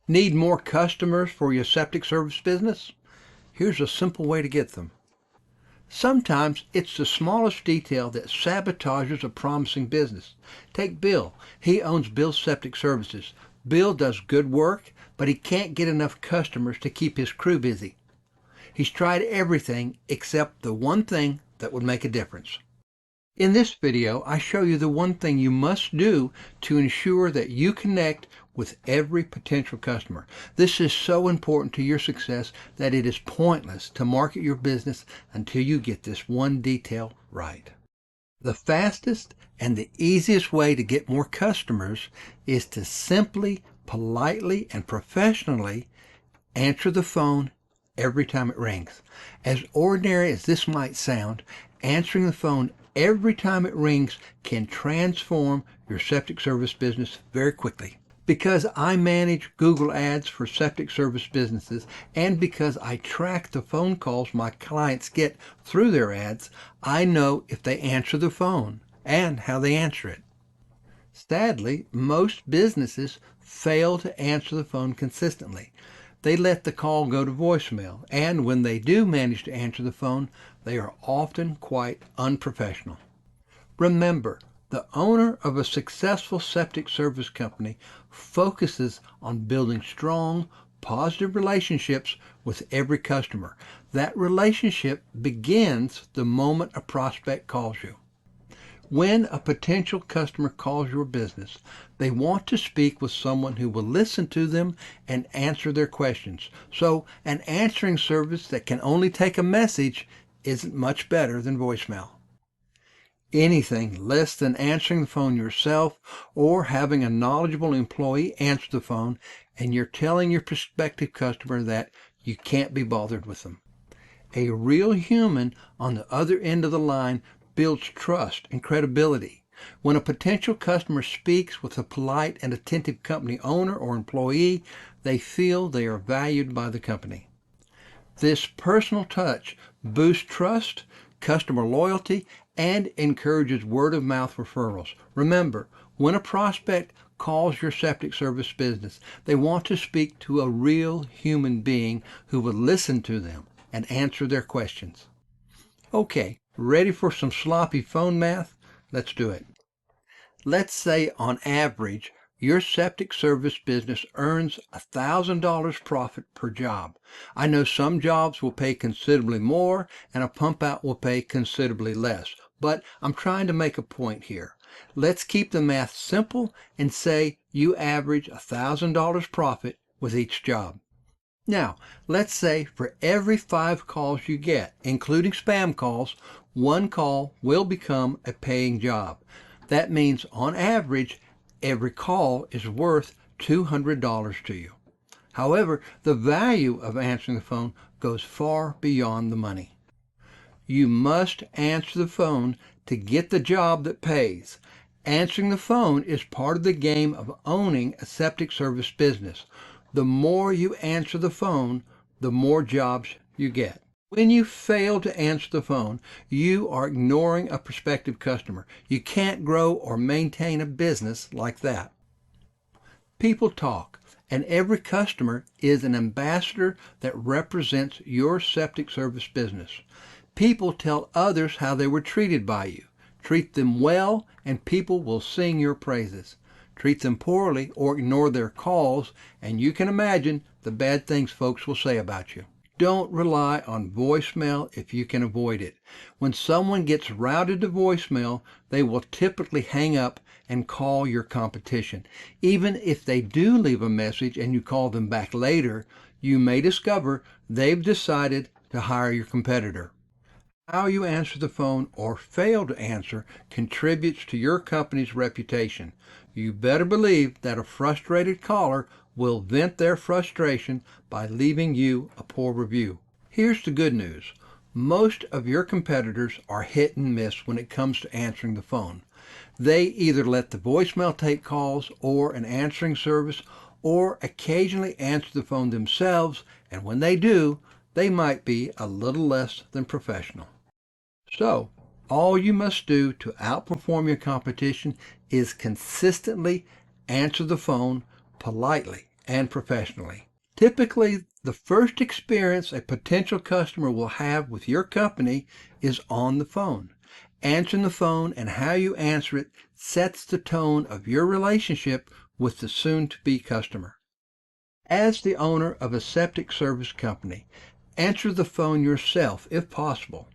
Need more customers for your septic service business? Here's a simple way to get them. Sometimes it's the smallest detail that sabotages a promising business. Take Bill. He owns Bill's Septic Services. Bill does good work, but he can't get enough customers to keep his crew busy. He's tried everything except the one thing that would make a difference. In this video, I show you the one thing you must do to ensure that you connect with every potential customer. This is so important to your success that it is pointless to market your business until you get this one detail right. The fastest and the easiest way to get more customers is to simply, politely, and professionally answer the phone every time it rings. As ordinary as this might sound, answering the phone every time it rings can transform your septic service business very quickly. Because I manage Google Ads for septic service businesses and because I track the phone calls my clients get through their ads, I know if they answer the phone and how they answer it. Sadly, most businesses fail to answer the phone consistently. They let the call go to voicemail, and when they do manage to answer the phone, they are often quite unprofessional. Remember, the owner of a successful septic service company focuses on building strong, positive relationships with every customer. That relationship begins the moment a prospect calls you. When a potential customer calls your business, they want to speak with someone who will listen to them and answer their questions. So an answering service that can only take a message isn't much better than voicemail. Anything less than answering the phone yourself or having a knowledgeable employee answer the phone and you're telling your prospective customer that you can't be bothered with them. A real human on the other end of the line builds trust and credibility. When a potential customer speaks with a polite and attentive company owner or employee, they feel they are valued by the company. This personal touch boosts trust, customer loyalty, and encourages word-of-mouth referrals. Remember, when a prospect calls your septic service business, they want to speak to a real human being who will listen to them and answer their questions. Okay, ready for some sloppy phone math? Let's do it. Let's say on average, your septic service business earns $1,000 profit per job. I know some jobs will pay considerably more and a pump out will pay considerably less, but I'm trying to make a point here. Let's keep the math simple and say you average $1,000 profit with each job. Now, let's say for every 5 calls you get, including spam calls, 1 call will become a paying job. That means, on average, every call is worth $200 to you. However, the value of answering the phone goes far beyond the money. You must answer the phone to get the job that pays. Answering the phone is part of the game of owning a septic service business. The more you answer the phone, the more jobs you get. When you fail to answer the phone, you are ignoring a prospective customer. You can't grow or maintain a business like that. People talk, and every customer is an ambassador that represents your septic service business. People tell others how they were treated by you. Treat them well, and people will sing your praises. Treat them poorly or ignore their calls, and you can imagine the bad things folks will say about you. Don't rely on voicemail if you can avoid it. When someone gets routed to voicemail, they will typically hang up and call your competition. Even if they do leave a message and you call them back later, you may discover they've decided to hire your competitor. How you answer the phone or fail to answer contributes to your company's reputation. You better believe that a frustrated caller will vent their frustration by leaving you a poor review. Here's the good news. Most of your competitors are hit and miss when it comes to answering the phone. They either let the voicemail take calls or an answering service, or occasionally answer the phone themselves, and when they do, they might be a little less than professional. So, all you must do to outperform your competition is consistently answer the phone politely and professionally. Typically, the first experience a potential customer will have with your company is on the phone. Answering the phone and how you answer it sets the tone of your relationship with the soon-to-be customer. As the owner of a septic service company, answer the phone yourself if possible.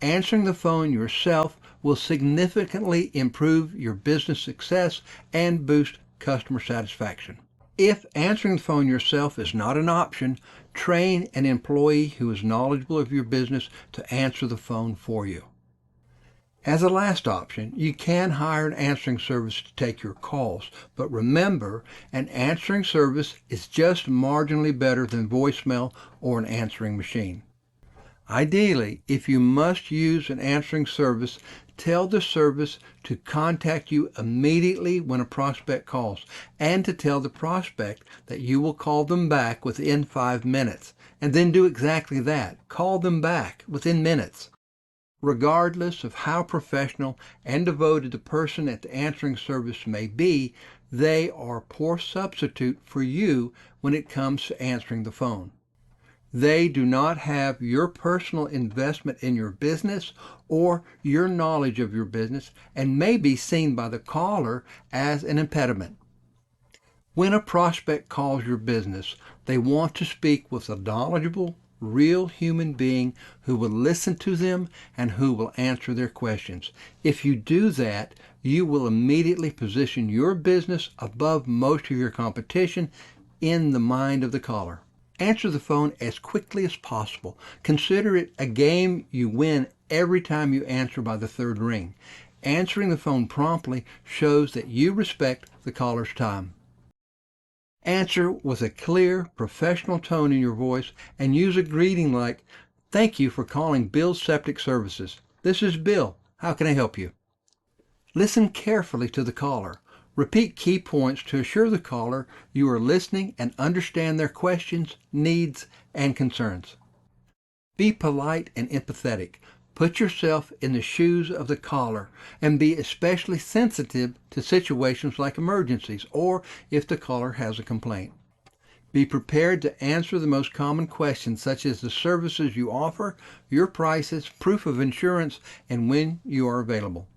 Answering the phone yourself will significantly improve your business success and boost customer satisfaction. If answering the phone yourself is not an option, train an employee who is knowledgeable of your business to answer the phone for you. As a last option, you can hire an answering service to take your calls, but remember, an answering service is just marginally better than voicemail or an answering machine. Ideally, if you must use an answering service, tell the service to contact you immediately when a prospect calls, and to tell the prospect that you will call them back within 5 minutes. And then do exactly that. Call them back within minutes. Regardless of how professional and devoted the person at the answering service may be, they are a poor substitute for you when it comes to answering the phone. They do not have your personal investment in your business or your knowledge of your business and may be seen by the caller as an impediment. When a prospect calls your business, they want to speak with a knowledgeable, real human being who will listen to them and who will answer their questions. If you do that, you will immediately position your business above most of your competition in the mind of the caller. Answer the phone as quickly as possible. Consider it a game you win every time you answer by the third ring. Answering the phone promptly shows that you respect the caller's time. Answer with a clear, professional tone in your voice and use a greeting like, "Thank you for calling Bill's Septic Services. This is Bill. How can I help you?" Listen carefully to the caller. Repeat key points to assure the caller you are listening and understand their questions, needs, and concerns. Be polite and empathetic. Put yourself in the shoes of the caller and be especially sensitive to situations like emergencies or if the caller has a complaint. Be prepared to answer the most common questions such as the services you offer, your prices, proof of insurance, and when you are available.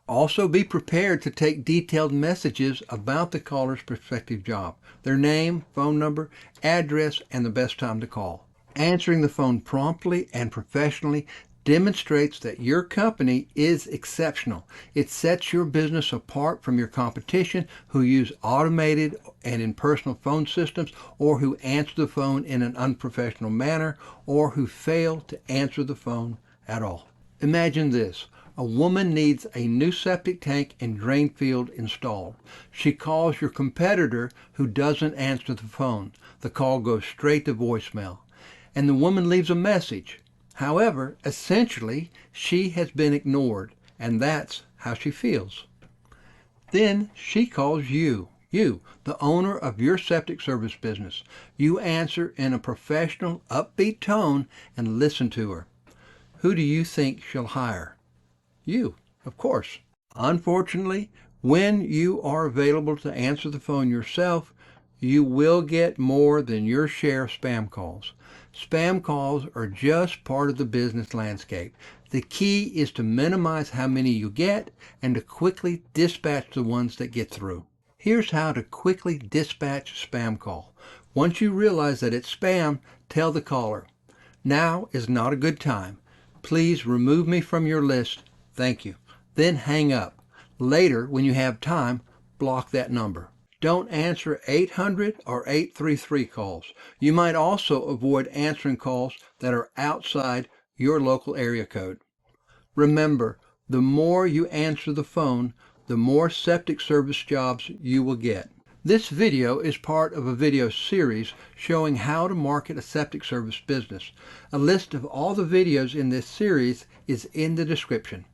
Also, be prepared to take detailed messages about the caller's prospective job, their name, phone number, address, and the best time to call. Answering the phone promptly and professionally demonstrates that your company is exceptional. It sets your business apart from your competition who use automated and impersonal phone systems or who answer the phone in an unprofessional manner or who fail to answer the phone at all. Imagine this. A woman needs a new septic tank and drain field installed. She calls your competitor who doesn't answer the phone. The call goes straight to voicemail, and the woman leaves a message. However, essentially, she has been ignored, and that's how she feels. Then she calls you, the owner of your septic service business. You answer in a professional, upbeat tone and listen to her. Who do you think she'll hire? You, of course. Unfortunately, when you are available to answer the phone yourself, you will get more than your share of spam calls. Spam calls are just part of the business landscape. The key is to minimize how many you get and to quickly dispatch the ones that get through. Here's how to quickly dispatch a spam call. Once you realize that it's spam, tell the caller, "Now is not a good time. Please remove me from your list. Thank you." Then hang up. Later, when you have time, block that number. Don't answer 800 or 833 calls. You might also avoid answering calls that are outside your local area code. Remember, the more you answer the phone, the more septic service jobs you will get. This video is part of a video series showing how to market a septic service business. A list of all the videos in this series is in the description.